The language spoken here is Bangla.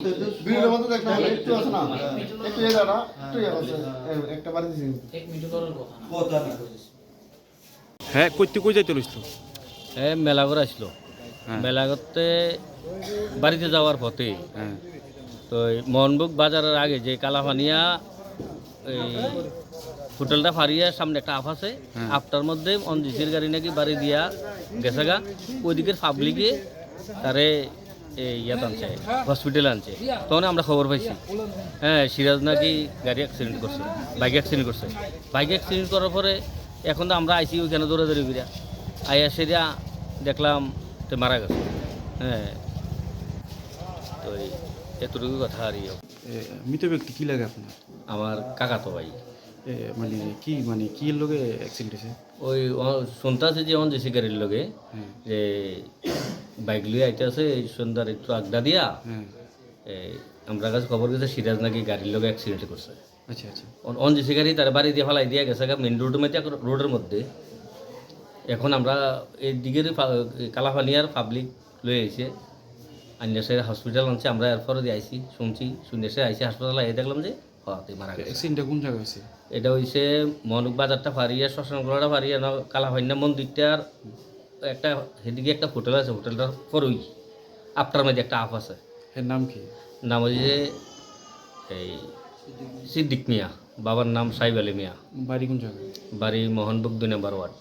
ভিডিওর মধ্যে দেখলাম একটু আছে না একটু এই দাঁড়া একটু আছে একটা বাড়ি দিছি এক মিনিট করার কথা না হ্যাঁ কই যাইতে লইছিল? মেলা করে আসলো হ্যাঁ। মেলা করতে বাড়িতে যাওয়ার পথে হ্যাঁ তো এই মোহনবুক বাজারের আগে যে কালাফানিয়া এই হোটেলটা ফারিয়া সামনে একটা আপ আছে, হ্যাঁ। আপটার মধ্যে অঞ্জিসির গাড়ি নাকি বাড়ি দিয়া গেছে গা, ওইদিকের পাবলিকে তারে ইয়াত আনছে, হসপিটালে আনছে। তখন আমরা খবর পাইছি হ্যাঁ সিরাজ নাকি গাড়ি অ্যাক্সিডেন্ট করছে, বাইক অ্যাক্সিডেন্ট করছে। বাইক অ্যাক্সিডেন্ট করার পরে এখন তো আমরা আইসি ওইখানে দৌড়াদৌড়ি করিয়া আইয়া সেরা দেখলাম তো মারা গেছে। হ্যাঁ তো এতটুকু কথা আর মৃত ব্যক্তি কি লাগে আপনার? আমার কাকাতো ভাই। মানে কি লোকে অ্যাক্সিডেন্ট হয়েছে? ওই শুনতে আছে যে অন জেসি গাড়ির লগে হ্যাঁ যে বাইক লিয়ে আইতে আছে সন্ধ্যার একটু আড্ডা দিয়া হ্যাঁ আমরা কাছে খবর গেছে সিরাজ নাকি গাড়ির লগে অ্যাক্সিডেন্ট করছে। আচ্ছা আচ্ছা অন জেসি গাড়ি তার বাড়ি দিয়ে ফালাই দিয়া গেছে মেন রোডের মধ্যে। এখন আমরা এই দিকের কালাফানিয়ার পাবলিক লয়ে আইছে আন্যাসের হসপিটাল আনছে, আমরা এরপরে দিয়ে আইসি শুনছি শুনেছে আইসি হাসপাতালে এই দেখলাম যে মারা গেছে। অ্যাক্সিডেন্টটা কোন জায়গায় হয়েছে? এটা হইছে মনুক বাজারটা ফারিয়া শ্মশানগোলাটা ফারিয়া কালাফানিয়া মন্দিরটার একটা সেদিকে একটা হোটেল আছে, হোটেলটার পরই আপটার মধ্যে একটা আপ আছে। এর নাম কি? নাম হচ্ছে এই সিদ্দিক মিয়া, বাবার নাম সাইব আলী মিয়া, বাড়ি কোন জায়গায়? বাড়ি মোহনবুক 2 নম্বর ওয়ার্ড।